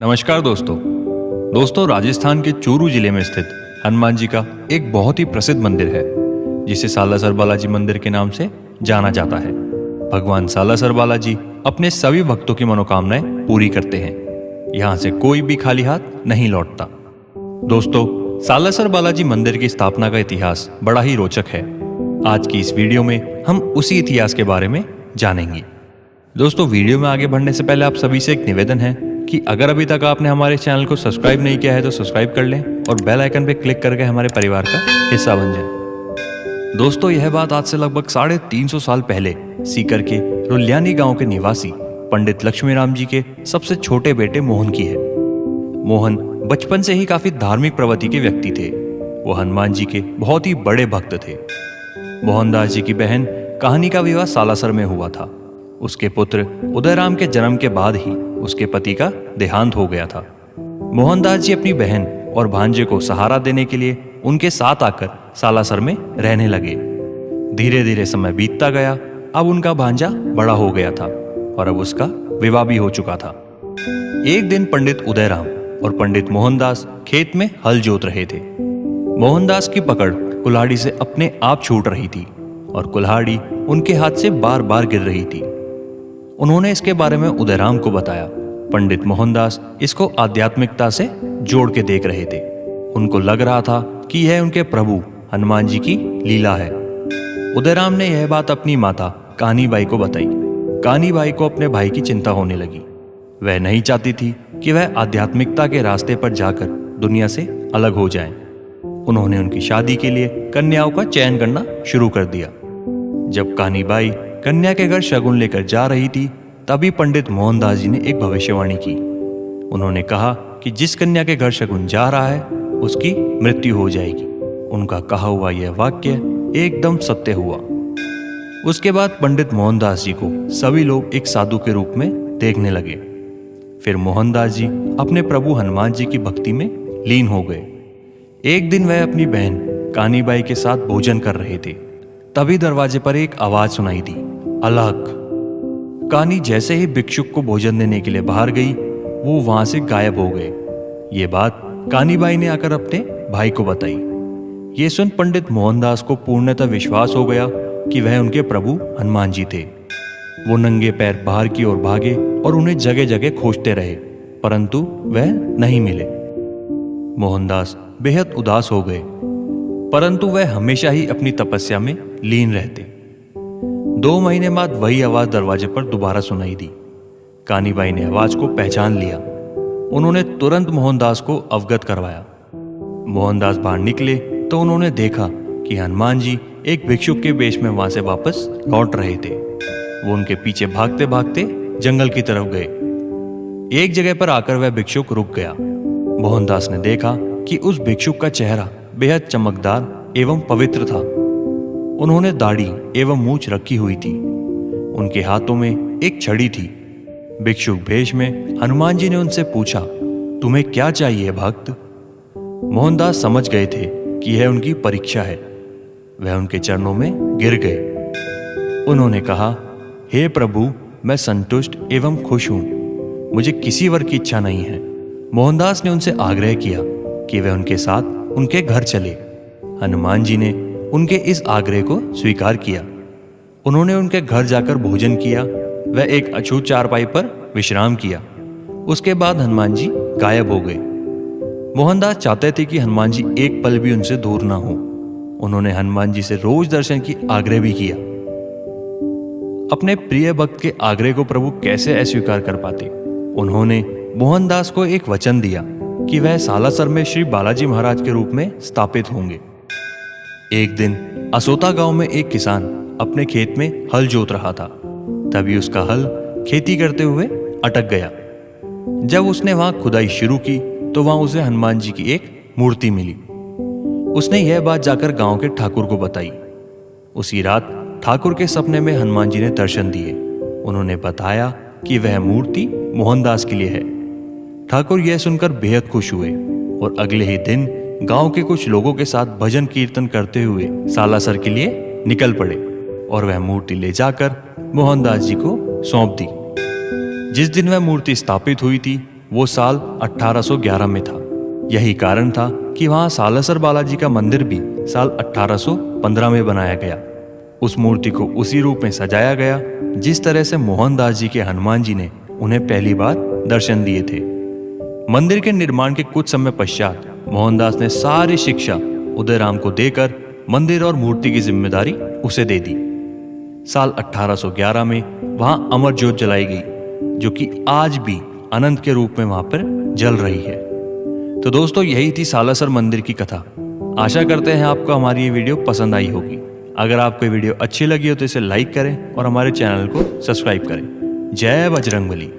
नमस्कार दोस्तों राजस्थान के चूरू जिले में स्थित हनुमान जी का एक बहुत ही प्रसिद्ध मंदिर है जिसे सालासर बालाजी मंदिर के नाम से जाना जाता है। भगवान सालासर बालाजी अपने सभी भक्तों की मनोकामनाएं पूरी करते हैं। यहाँ से कोई भी खाली हाथ नहीं लौटता। दोस्तों, सालासर बालाजी मंदिर की स्थापना का इतिहास बड़ा ही रोचक है। आज की इस वीडियो में हम उसी इतिहास के बारे में जानेंगे। दोस्तों, वीडियो में आगे बढ़ने से पहले आप सभी से एक निवेदन है कि अगर अभी तक आपने हमारे चैनल को सब्सक्राइब नहीं किया है तो सब्सक्राइब कर लें और बेल आइकन पर क्लिक करके हमारे परिवार का हिस्सा बन जाएं। दोस्तों, यह बात आज से लगभग 350 साल पहले सीकर के रुल्यानी गांव के निवासी पंडित लक्ष्मीराम जी के सबसे छोटे बेटे मोहन की है। मोहन बचपन से ही काफी धार्मिक प्रवृत्ति के व्यक्ति थे। वो हनुमान जी के बहुत ही बड़े भक्त थे। मोहनदास जी की बहन कहानी का विवाह सालासर में हुआ था। उसके पुत्र उदयराम के जन्म के बाद ही उसके पति का देहांत हो गया था। मोहनदास जी अपनी बहन और भांजे को सहारा देने के लिए उनके साथ आकर सालासर में रहने लगे। धीरे धीरे समय बीतता गया। अब उनका भांजा बड़ा हो गया था और अब उसका विवाह भी हो चुका था। एक दिन पंडित उदयराम और पंडित मोहनदास खेत में हल जोत रहे थे। मोहनदास की पकड़ कुल्हाड़ी से अपने आप छूट रही थी और कुल्हाड़ी उनके हाथ से बार बार गिर रही थी। उन्होंने इसके बारे में उदयराम को बताया। पंडित मोहनदास इसको आध्यात्मिकता से जोड़ के देख रहे थे। उनको लग रहा था कि यह उनके प्रभु हनुमान जी की लीला है। उदयराम ने यह बात अपनी माता कानीबाई को बताई। कानीबाई को अपने भाई की चिंता होने लगी। वह नहीं चाहती थी कि वह आध्यात्मिकता के रास्ते पर जाकर दुनिया से अलग हो जाए। उन्होंने उनकी शादी के लिए कन्याओं का चयन करना शुरू कर दिया। जब कानीबाई कन्या के घर शगुन लेकर जा रही थी, तभी पंडित मोहनदास जी ने एक भविष्यवाणी की। उन्होंने कहा कि जिस कन्या के घर शगुन जा रहा है उसकी मृत्यु हो जाएगी। उनका कहा हुआ यह वाक्य एकदम सत्य हुआ। उसके बाद पंडित मोहनदास जी को सभी लोग एक साधु के रूप में देखने लगे। फिर मोहनदास जी अपने प्रभु हनुमान जी की भक्ति में लीन हो गए। एक दिन वह अपनी बहन कानीबाई के साथ भोजन कर रहे थे। तभी दरवाजे पर एक आवाज सुनाई दी, अलग। कानी जैसे ही भिक्षुक को भोजन देने के लिए बाहर गई, वो वहां से गायब हो गए। ये बात कानीबाई ने आकर अपने भाई को बताई। ये सुन पंडित मोहनदास को पूर्णतः विश्वास हो गया कि वह उनके प्रभु हनुमान जी थे। वो नंगे पैर बाहर की ओर भागे और उन्हें जगह जगह खोजते रहे, परंतु वह नहीं मिले। मोहनदास बेहद उदास हो गए, परंतु वह हमेशा ही अपनी तपस्या में लीन रहते। 2 महीने बाद वही आवाज दरवाजे पर दोबारा सुनाई दी। कानीबाई ने आवाज को पहचान लिया। उन्होंने तुरंत मोहनदास को अवगत करवाया। मोहनदास बाहर निकले तो उन्होंने देखा कि हनुमान जी एक भिक्षुक के वेश में वहां से वापस लौट रहे थे। वो उनके पीछे भागते भागते जंगल की तरफ गए। एक जगह पर आकर वह भिक्षुक रुक गया। मोहनदास ने देखा कि उस भिक्षुक का चेहरा बेहद चमकदार एवं पवित्र था। उन्होंने दाढ़ी एवं मूछ रखी हुई थी। उनके हाथों में एक छड़ी थी। भिक्षुक भेष में हनुमान जी ने उनसे पूछा, तुम्हें क्या चाहिए भक्त? मोहनदास समझ गए थे कि यह उनकी परीक्षा है। वह उनके चरणों में गिर गए। उन्होंने कहा, हे प्रभु, मैं संतुष्ट एवं खुश हूं। मुझे किसी वर की इच्छा नहीं है। मोहनदास ने उनसे आग्रह किया कि वह उनके साथ उनके घर चले। हनुमान जी ने उनके इस आग्रह को स्वीकार किया। उन्होंने उनके घर जाकर भोजन किया। वह एक अछूत चारपाई पर विश्राम किया। उसके बाद हनुमान जी गायब हो गए। मोहनदास चाहते थे कि हनुमान जी एक पल भी उनसे दूर ना हो। उन्होंने हनुमान जी से रोज दर्शन की आग्रह भी किया। अपने प्रिय भक्त के आग्रह को प्रभु कैसे अस्वीकार कर पाते। उन्होंने मोहनदास को एक वचन दिया कि वह सालासर में श्री बालाजी महाराज के रूप में स्थापित होंगे। एक दिन असोता गांव में एक किसान अपने खेत में हल जोत रहा था। तभी उसका हल खेती करते हुए अटक गया। जब उसने वहां खुदाई शुरू की तो वहां उसे हनुमान जी की एक मूर्ति मिली। उसने यह बात जाकर गांव के ठाकुर को बताई। उसी रात ठाकुर के सपने में हनुमान जी ने दर्शन दिए। उन्होंने बताया कि वह मूर्ति मोहनदास के लिए है। ठाकुर यह सुनकर बेहद खुश हुए और अगले ही दिन गांव के कुछ लोगों के साथ भजन कीर्तन करते हुए सालासर के लिए निकल पड़े और वह मूर्ति ले जाकर मोहनदास जी को सौंप दी। जिस दिन वह मूर्ति स्थापित हुई थी वो साल 1811 में था। यही कारण था कि वहां सालासर बालाजी का मंदिर भी साल 1815 में बनाया गया। उस मूर्ति को उसी रूप में सजाया गया जिस तरह से मोहनदास जी के हनुमान जी ने उन्हें पहली बार दर्शन दिए थे। मंदिर के निर्माण के कुछ समय पश्चात मोहनदास ने सारी शिक्षा उदयराम को देकर मंदिर और मूर्ति की जिम्मेदारी उसे दे दी। साल 1811 में वहां अमर ज्योत जलाई गई जो कि आज भी अनंत के रूप में वहां पर जल रही है। तो दोस्तों, यही थी सालासर मंदिर की कथा। आशा करते हैं आपको हमारी ये वीडियो पसंद आई होगी। अगर आपको ये वीडियो अच्छी लगी हो तो इसे लाइक करें और हमारे चैनल को सब्सक्राइब करें। जय बजरंगबली।